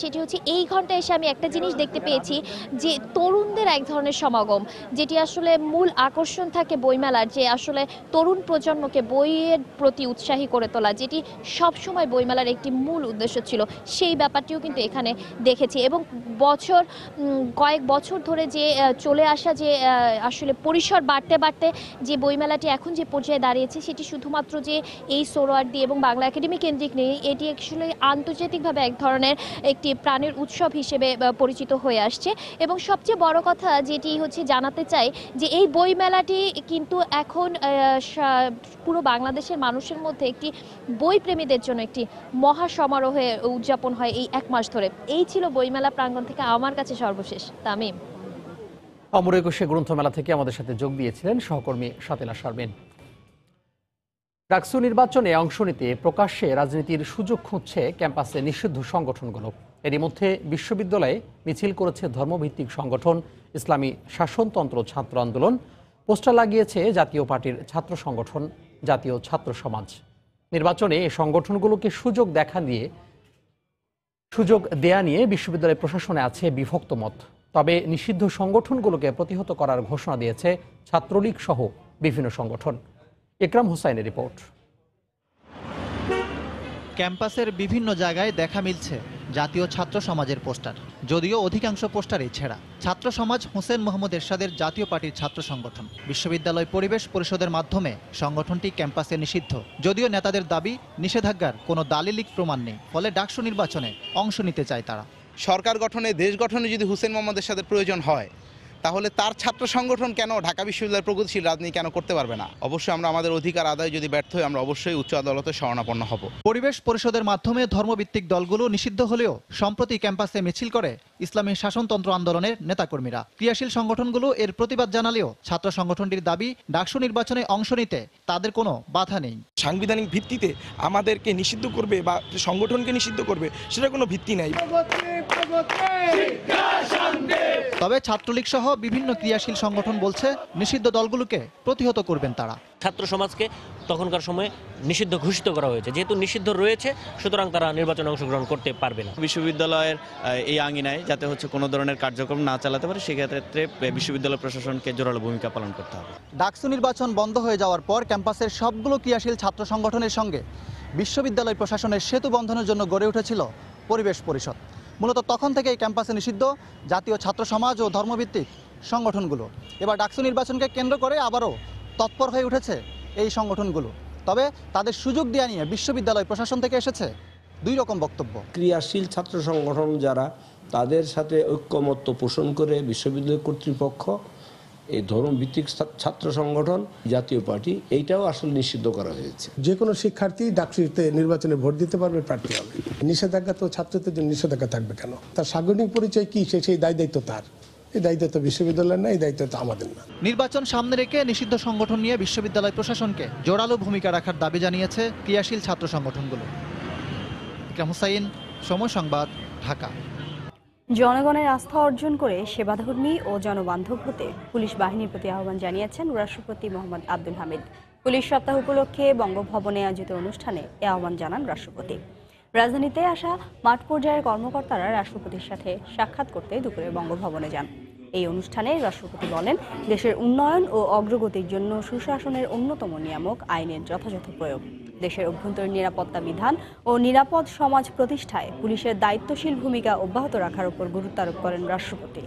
সেটি হচ্ছে এই ঘন্টায় এসে আমি একটা জিনিস দেখতে পেয়েছি যে তরুণদের এক ধরনের সমাগম, যেটি আসলে মূল আকর্ষণ থাকে বইমেলার, যে আসলে তরুণ প্রজন্মকে বইয়ের প্রতি উৎসাহী করে তোলা, যেটি সবসময় বইমেলার একটি মূল উদ্দেশ্য ছিল, সেই ব্যাপারটিও কিন্তু এখানে দেখেছি। এবং কয়েক বছর ধরে যে চলে আসা যে আসলে পরিসর বাড়তে বাড়তে যে বইমেলাটি এখন যে পর্যায়ে দাঁড়িয়েছে, সেটি শুধুমাত্র যে এই সোহরাওয়ার্দী এবং বাংলা একাডেমি কেন্দ্রিক নেই, এটি আসলে আন্তর্জাতিকভাবে এক ধরনের একটি প্রাণের উৎসব হিসেবে পরিচিত হয়ে আসছে। এবং সবচেয়ে বড় কথা যেটি হচ্ছে জানাতে চাই যে এই বইমেলাটি কিন্তু এখন পুরো বাংলাদেশের মানুষের মধ্যে একটি বই প্রেমীদের জন্য একটি মহা সমারোহে উদযাপন হয় এই 1 মাস ধরে। এই ছিল বইমেলা প্রাঙ্গণ থেকে আমার কাছে সর্বশেষ। তামিম। অমর একুশে গ্রন্থমেলা থেকে আমাদের সাথে যোগ দিয়েছিলেন সহকর্মী শাতিলা শারমিন। ডাকসু নির্বাচনে অংশ নিতে প্রকাশ্যে রাজনীতির সুযোগ খুঁজছে ক্যাম্পাসে নিষিদ্ধ সংগঠনগুলো। এরই মধ্যে বিশ্ববিদ্যালয়ে মিছিল করেছে ধর্মভিত্তিক সংগঠন ইসলামী শাসনতন্ত্র ছাত্র আন্দোলন, পোস্টার লাগিয়েছে জাতীয় পার্টির ছাত্র সংগঠন জাতীয় ছাত্র সমাজ। নির্বাচনে এই সংগঠনগুলোকে সুযোগ দেয়া নিয়ে বিশ্ববিদ্যালয় প্রশাসনে আছে বিভক্ত মত। তবে নিষিদ্ধ সংগঠনগুলোকে প্রতিহত করার ঘোষণা দিয়েছে ছাত্রলীগ সহ বিভিন্ন সংগঠন। একরাম হোসাইনের রিপোর্ট। ক্যাম্পাসের বিভিন্ন জায়গায় দেখা মিলছে জাতীয় ছাত্র সমাজের পোস্টার, যদিও অধিকাংশ পোস্টারই ছেঁড়া। ছাত্র সমাজ হোসেন মোহাম্মদ এরশাদের জাতীয় পার্টির ছাত্র সংগঠন। বিশ্ববিদ্যালয় পরিবেশ পরিষদের মাধ্যমে সংগঠনটি ক্যাম্পাসে নিষিদ্ধ, যদিও নেতাদের দাবি নিষেধাজ্ঞার কোনো দালিলিক প্রমাণ নেই, ফলে ডাকসু নির্বাচনে অংশ নিতে চায় তারা। সরকার গঠনে, দেশ গঠনে যদি হোসেন মোহাম্মদ এরশাদের প্রয়োজন হয়, তাহলে তার ছাত্র সংগঠন কেন ঢাকা বিশ্ববিদ্যালয়ের প্রগতিশীল রাজনীতি কেন করতে পারবে না? অবশ্যই আমরা আমাদের অধিকার আদায় যদি ব্যর্থ হই, আমরা অবশ্যই উচ্চ আদালতে শরণাপন্ন হব। পরিবেশ পরিষদের মাধ্যমে ধর্মভিত্তিক দলগুলো নিষিদ্ধ হলেও সম্প্রতি ক্যাম্পাসে মিছিল করে ইসলামী শাসনতন্ত্র আন্দোলনের নেতাকর্মীরা। ক্রিয়াশীল সংগঠনগুলো এর প্রতিবাদ জানালেও ছাত্র সংগঠনটির দাবি ডাকসু নির্বাচনে অংশ নিতে তাদের কোনো বাধা নেই। সাংবিধানিক ভিত্তিতে আমাদেরকে নিষিদ্ধ করবে বা সংগঠনকে নিষিদ্ধ করবে, সেটা কোনো ভিত্তি নাই। তবে ছাত্রলীগ সহ বিভিন্ন ক্রিয়াশীল সংগঠন বলছে নিষিদ্ধ দলগুলোকে প্রতিহত করবেন তারা। ছাত্র সমাজকে তখনকার সময় নিষিদ্ধ ঘোষিত করা হয়েছে, যেহেতু নিষিদ্ধ রয়েছে সুতরাং তারা নির্বাচনে অংশগ্রহণ করতে পারবে না। বিশ্ববিদ্যালয়ের এই আঙিনায় যাতে কোনো ধরনের কার্যক্রম না চালাতে পারে, সেক্ষেত্রে বিশ্ববিদ্যালয় প্রশাসনকে জোরালো ভূমিকা পালন করতে হবে। ডাকসু নির্বাচন বন্ধ হয়ে যাওয়ার পর ক্যাম্পাসের সবগুলো ক্রিয়াশীল ছাত্র সংগঠনের সঙ্গে বিশ্ববিদ্যালয় প্রশাসনের সেতু বন্ধনের জন্য গড়ে উঠেছিল পরিবেশ পরিষদ। মূলত তখন থেকেই ক্যাম্পাসে নিষিদ্ধ জাতীয় ছাত্র সমাজ ও ধর্মভিত্তিক সংগঠনগুলো। এবার ডাকসু নির্বাচনকে কেন্দ্র করে আবারও তৎপর হয়ে উঠেছে এই সংগঠনগুলো। তবে তাদের সুযোগ দেওয়া নিয়ে বিশ্ববিদ্যালয় প্রশাসন থেকে এসেছে দুই রকম বক্তব্য। ক্রিয়াশীল ছাত্র সংগঠন যারা, তাদের সাথে ঐক্যমত্য পোষণ করে বিশ্ববিদ্যালয় কর্তৃপক্ষ এই ধর্মভিত্তিক ছাত্র সংগঠন জাতীয় পার্টি এইটাও আসলে নিষিদ্ধ করা হয়েছে। যে কোনো শিক্ষার্থী ডাকসুতে নির্বাচনে ভোট দিতে পারবে, প্রার্থী হবে। নিষেধাজ্ঞা তো ছাত্রদের জন্য নিষেধাজ্ঞা থাকবে কেন? তার সাংগঠনিক পরিচয় কি, সেই দায়িত্ব তার। এই দায়িত্ব তো বিশ্ববিদ্যালয়ের না, এই দায়িত্ব তো আমাদের না। নির্বাচন সামনে রেখে নিষিদ্ধ সংগঠন নিয়ে বিশ্ববিদ্যালয় প্রশাসনকে জোরালো ভূমিকা রাখার দাবি জানিয়েছে ক্রিয়াশীল ছাত্র সংগঠনগুলো। ইকরাম হোসাইন, সময় সংবাদ, ঢাকা। জনগণের আস্থা অর্জন করে সেবাধর্মী ও জনবান্ধব হতে পুলিশ বাহিনীর প্রতি আহ্বান জানিয়েছেন রাষ্ট্রপতি মোহাম্মদ আব্দুল হামিদ। পুলিশ সপ্তাহ উপলক্ষে বঙ্গভবনে আয়োজিত অনুষ্ঠানে এ আহ্বান জানান রাষ্ট্রপতি। রাজধানীতে আসা মাঠ পর্যায়ের কর্মকর্তারা রাষ্ট্রপতির সাথে সাক্ষাৎ করতে দুপুরে বঙ্গভবনে যান। এই অনুষ্ঠানে রাষ্ট্রপতি বলেন, দেশের উন্নয়ন ও অগ্রগতির জন্য সুশাসনের অন্যতম নিয়ামক আইনের যথাযথ প্রয়োগ। দেশের অভ্যন্তরীণ নিরাপত্তা বিধান ও নিরাপদ সমাজ প্রতিষ্ঠায় পুলিশের দায়িত্বশীল ভূমিকা অব্যাহত রাখার উপর গুরুত্ব আরোপ করেন রাষ্ট্রপতি।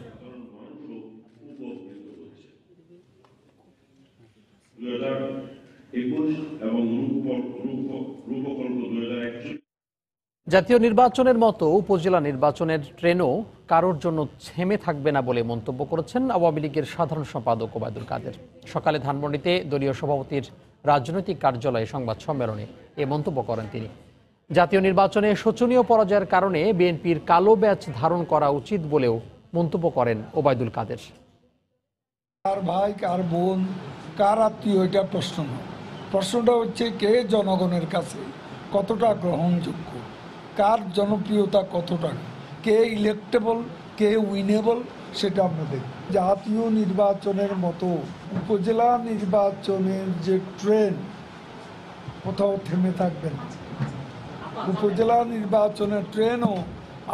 জাতীয় নির্বাচনের মতো উপজেলা নির্বাচনের ট্রেনও কারোর জন্য থেমে থাকবে না বলে মন্তব্য করেছেন আওয়ামী লীগের সাধারণ সম্পাদক ওবায়দুল কাদের। সকালে ধানমন্ডিতে দলীয় সভাপতির রাজনৈতিক কার্যালয়ে সংবাদ সম্মেলনে এ মন্তব্য করেন তিনি। জাতীয় নির্বাচনে শোচনীয় পরাজয়ের কারণে বিএনপির কালো ব্যাচ ধারণ করা উচিত বলেও মন্তব্য করেন ওবায়দুল কাদের। কার ভাই, কার বোন, কার আত্মীয়, এটা প্রশ্ন নয়। প্রশ্নটা হচ্ছে কে জনগণের কাছে কতটা গ্রহণযোগ্য। কার জনপ্রিয়তা কতটা, কে ইলেক্টেবল, কে উইনেবল, সেটা আমরা দেখব। জাতীয় নির্বাচনের মতো উপজেলা নির্বাচনের যে ট্রেন কোথাও থেমে থাকবে না। উপজেলা নির্বাচনের ট্রেনও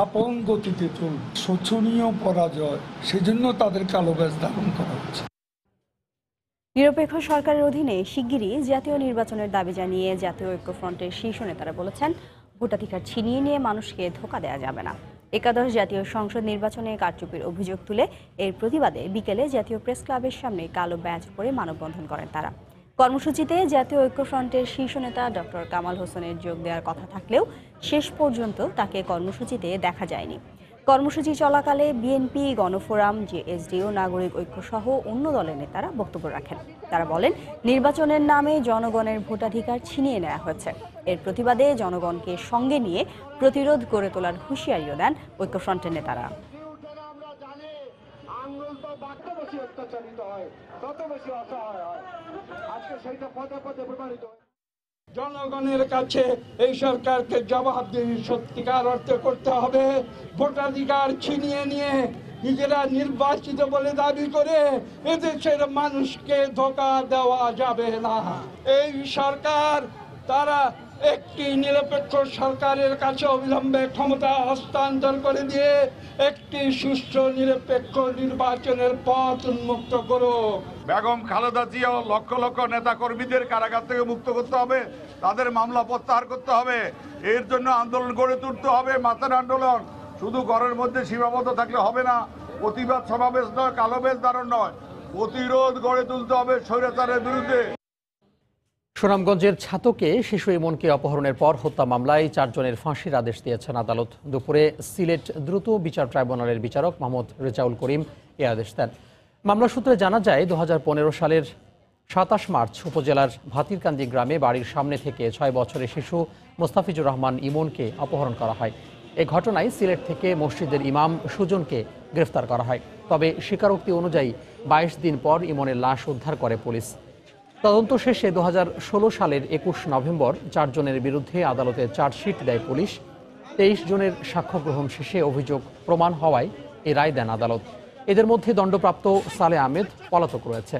আপন গতিতে চলবে। শোচনীয় পরাজয়, সেজন্য তাদের কালো ব্যাজ ধারণ করা হচ্ছে। নিরপেক্ষ সরকারের অধীনে শিগগিরই জাতীয় নির্বাচনের দাবি জানিয়ে জাতীয় ঐক্যফ্রন্টের শীর্ষ নেতারা বলেছেন, ভোটাধিকার ছিনিয়ে নিয়ে মানুষকে ধোঁকা দেওয়া যাবে না। একাদশ জাতীয় সংসদ নির্বাচনে কারচুপির অভিযোগ তুলে এর প্রতিবাদে বিকেলে জাতীয় প্রেস ক্লাবের সামনে কালো ব্যাজ পরে মানববন্ধন করেন তারা। কর্মসূচিতে জাতীয় ঐক্যফ্রন্টের শীর্ষ নেতা ডক্টর কামাল হোসেনের যোগ দেওয়ার কথা থাকলেও শেষ পর্যন্ত তাকে কর্মসূচিতে দেখা যায়নি। কর্মসূচি চলাকালে বিএনপি, গণফোরাম, জেএসডিও, নাগরিক ঐক্য সহ অন্য দলের নেতারা বক্তব্য রাখেন। তারা বলেন, নির্বাচনের নামে জনগণের ভোটাধিকার ছিনিয়ে নেওয়া হয়েছে। এর প্রতিবাদে জনগণকে সঙ্গে নিয়ে প্রতিরোধ গড়ে তোলার হুঁশিয়ারিও দেন ঐক্যফ্রন্টের নেতারা। জনগণের কাছে এই সরকারকে জবাবদিহি সত্যিকার অর্থে করতে হবে। ভোটাধিকার ছিনিয়ে নিয়ে নিজেরা নির্বাচিত বলে দাবি করে এদেশের মানুষকে ধোঁকা দেওয়া যাবে না। এই সরকার তারা একটি নিরপেক্ষ সরকারের কাছে অবিলম্বে ক্ষমতা হস্তান্তর করে দিয়ে একটি সুষ্ঠু নিরপেক্ষ নির্বাচনের পথ উন্মুক্ত করুক। বেগম খালেদা জিয়া ও লক্ষ লক্ষ নেতা কর্মীদের কারাগার থেকে মুক্ত করতে হবে, তাদের মামলা প্রত্যাহার করতে হবে। এর জন্য আন্দোলন গড়ে তুলতে হবে, মাথার আন্দোলন। শুধু ঘরের মধ্যে সীমাবদ্ধ থাকলে হবে না, প্রতিবাদ সমাবেশ নয়, কালো বেশ ধারণ নয়, প্রতিরোধ গড়ে তুলতে হবে স্বৈরাচারের বিরুদ্ধে। সুনামগঞ্জের ছাতকে শিশু ইমনকে অপহরণের পর হত্যা মামলায় 4 জনের ফাঁসির আদেশ দিয়েছেন আদালত। দুপুরে সিলেট দ্রুত বিচার ট্রাইব্যুনালের বিচারক মোহাম্মদ রেজাউল করিম এ আদেশ দেন। মামলা সূত্রে জানা যায়, 2015 সালের 27 মার্চ উপজেলার ভাতিরকান্দি গ্রামে বাড়ির সামনে থেকে 6 বছরের শিশু মোস্তাফিজুর রহমান ইমনকে অপহরণ করা হয়। এ ঘটনায় সিলেট থেকে মসজিদের ইমাম সুজনকে গ্রেফতার করা হয়। তবে স্বীকারোক্তি অনুযায়ী 22 দিন পর ইমনের লাশ উদ্ধার করে পুলিশ। তদন্ত শেষে 2016 সালের 21 নভেম্বর 4 জনের বিরুদ্ধে আদালতে চার্জশিট দেয় পুলিশ। 23 জনের সাক্ষ্য গ্রহণ শেষে অভিযোগ প্রমাণ হওয়ায় এই রায় দেন আদালত। এদের মধ্যে দণ্ডপ্রাপ্ত সালে আহমেদ পলাতক রয়েছে।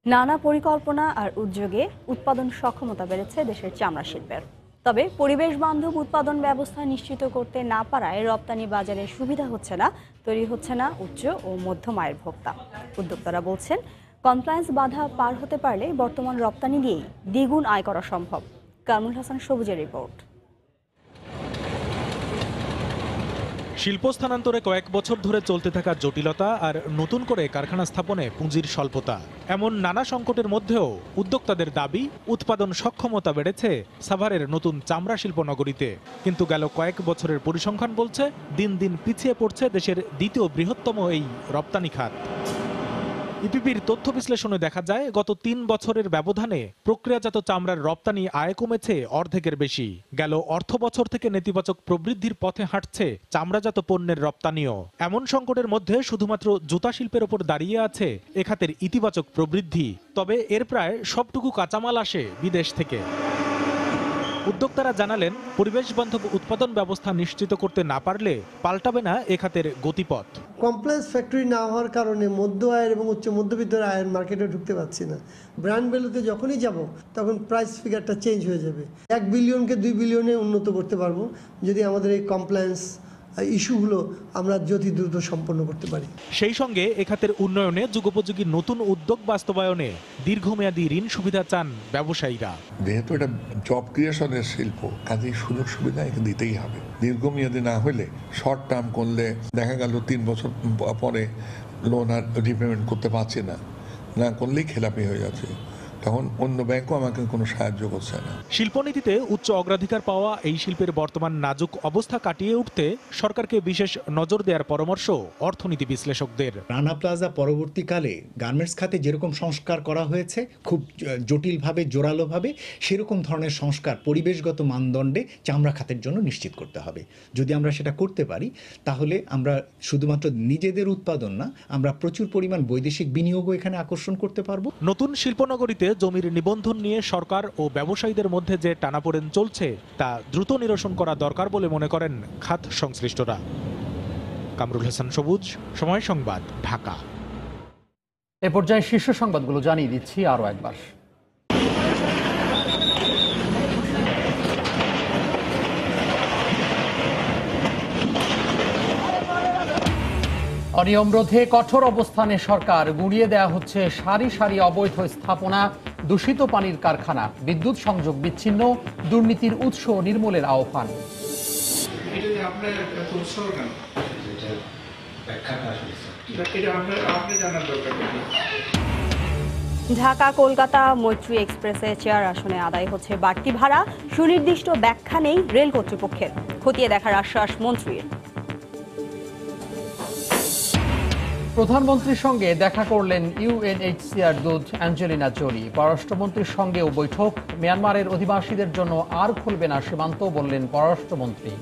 নানা পরিকল্পনা আর উদ্যোগে উৎপাদন সক্ষমতা বেড়েছে দেশের চামড়া শিল্পের। তবে পরিবেশ বান্ধব উৎপাদন ব্যবস্থা নিশ্চিত করতে না পারায় রপ্তানি বাজারে সুবিধা হচ্ছে না, তৈরি হচ্ছে না উচ্চ ও মধ্যম আয়ের ভোক্তা। উদ্যোক্তারা বলছেন, কমপ্লায়েন্স বাধা পার হতে পারলে বর্তমান রপ্তানি দিয়েই দ্বিগুণ আয় করা সম্ভব। কামরুল হাসান সবুজের রিপোর্ট। শিল্প স্থানান্তরে কয়েক বছর ধরে চলতে থাকা জটিলতা আর নতুন করে কারখানা স্থাপনে পুঁজির স্বল্পতা, এমন নানা সংকটের মধ্যেও উদ্যোক্তাদের দাবি উৎপাদন সক্ষমতা বেড়েছে সাভারের নতুন চামড়া শিল্প নগরীতে। কিন্তু গেল কয়েক বছরের পরিসংখ্যান বলছে, দিন দিন পিছিয়ে পড়ছে দেশের দ্বিতীয় বৃহত্তম এই রপ্তানি খাত। ইপিবির তথ্য বিশ্লেষণে দেখা যায়, গত 3 বছরের ব্যবধানে প্রক্রিয়াজাত চামড়ার রপ্তানি আয় কমেছে অর্ধেকের বেশি। গেল অর্থ বছর থেকে নেতিবাচক প্রবৃদ্ধির পথে হাঁটছে চামড়াজাত পণ্যের রপ্তানিও। এমন সংকটের মধ্যে শুধুমাত্র জুতা শিল্পের ওপর দাঁড়িয়ে আছে এ খাতের ইতিবাচক প্রবৃদ্ধি। তবে এর প্রায় সবটুকু কাঁচামাল আসে বিদেশ থেকে। উদ্যোক্তারা জানালেন, পরিবেশ বান্ধব উৎপাদন ব্যবস্থা নিশ্চিত করতে না পারলে পাল্টাবে না এ খাতের গতিপথ। কমপ্লেক্স ফ্যাক্টরি না হওয়ার কারণে মধ্য আয়ের এবং উচ্চ মধ্যবিত্ত আয়ের মার্কেটে ঢুকতে পারছি না। ব্র্যান্ড ভ্যালুতে যখনই যাব তখন প্রাইস ফিগারটা চেঞ্জ হয়ে যাবে। 1 বিলিয়নকে 2 বিলিয়নে উন্নত করতে পারবো যদি আমাদের এই কমপ্লায়েন্স ইস্যুগুলো আমরা যত দ্রুত সম্পন্ন করতে পারি। সেই সঙ্গে এ খাতের উন্নয়নে যুগোপযোগী নতুন উদ্যোগ বাস্তবায়নে দীর্ঘমেয়াদী ঋণ সুবিধা চান ব্যবসায়ীরা। যেহেতু এটা জব ক্রিয়েশনের শিল্প, কাজেই সুযোগ সুবিধা একে দিতেই হবে। দীর্ঘমেয়াদী না হলে শর্ট টার্ম করলে দেখা গেল 3 বছর পরে লোন আর রিপেমেন্ট করতে পারছে না, না করলেই খেলাপি হয়ে যাচ্ছে, তখন অন্য ব্যাংকও আমাকে কোনো সাহায্য করছে না। শিল্পনীতিতে উচ্চ অগ্রাধিকার পাওয়া এই শিল্পের বর্তমান নাজুক অবস্থা কাটিয়ে উঠতে সরকারকে বিশেষ নজর দেওয়ার পরামর্শ অর্থনীতি বিশ্লেষকদের। রানা প্লাজা পরবর্তীকালে গার্মেন্টস খাতে যেরকম সংস্কার করা হয়েছে খুব জটিলভাবে জোরালোভাবে, সেরকম ধরনের সংস্কার পরিবেশগত মানদণ্ডে চামড়া খাতের জন্য নিশ্চিত করতে হবে। যদি আমরা সেটা করতে পারি তাহলে আমরা শুধুমাত্র নিজেদের উৎপাদন না, আমরা প্রচুর পরিমাণ বৈদেশিক বিনিয়োগও এখানে আকর্ষণ করতে পারবো। নতুন শিল্পনগরীতে জমির নিবন্ধন নিয়ে সরকার ও ব্যবসায়ীদের মধ্যে যে টানাপোড়েন চলছে তা দ্রুত নিরসন করা দরকার বলে মনে করেন খাত সংশ্লিষ্টরা। কামরুল হাসান সবুজ, সময় সংবাদ, ঢাকা। এ পর্যায়ে শীর্ষ সংবাদগুলো জানিয়ে দিচ্ছি আরও একবার। অনিয়ম রোধে কঠোর অবস্থানে সরকার, গুঁড়িয়ে দেয়া হচ্ছে সারি সারি অবৈধ স্থাপনা, দূষিত পানির কারখানা, বিদ্যুৎ সংযোগ বিচ্ছিন্ন, দুর্নীতির উৎস নির্মূলের আহ্বান। ঢাকা কলকাতা মৈত্রী এক্সপ্রেসে চেয়ার আসনে আদায় হচ্ছে বাড়তি ভাড়া, সুনির্দিষ্ট ব্যাখ্যা নেই রেল কর্তৃপক্ষের, খতিয়ে দেখার আশ্বাস মন্ত্রীর। প্রধানমন্ত্রীর সঙ্গে দেখা করলেন ইউএনএইচসিআর দূত অ্যাঞ্জেলিনা জোলি। পররাষ্ট্রমন্ত্রীর সঙ্গেও বৈঠক। মিয়ানমারের অধিবাসীদের জন্য আর খুলবে না সীমান্ত, বললেন পররাষ্ট্রমন্ত্রী।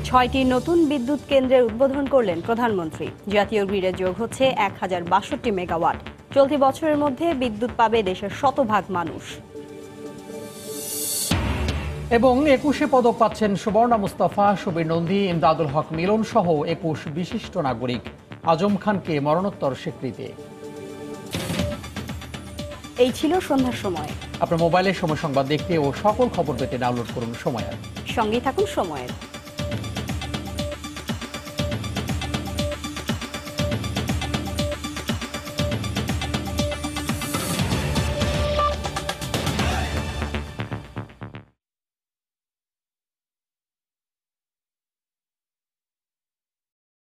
6টি নতুন বিদ্যুৎ কেন্দ্রের উদ্বোধন করলেন প্রধানমন্ত্রী। জাতীয় গ্রিডে যোগ হচ্ছে 1062 মেগাওয়াট। চলতি বছরের মধ্যে বিদ্যুৎ পাবে দেশের শতভাগ মানুষ। এবং 21 পদক পাচ্ছেন সুবর্ণা মুস্তাফা, সুবীর নন্দী, ইমদাদুল হক মিলন সহ 21 বিশিষ্ট নাগরিক। আজম খানকে মরণোত্তর স্বীকৃতি। এই ছিল সন্ধ্যার সময়। আপনার মোবাইলে সময় সংবাদ দেখতে ও সকল খবর পেতে ডাউনলোড করুন সময়। সঙ্গেই থাকুন সময়ের।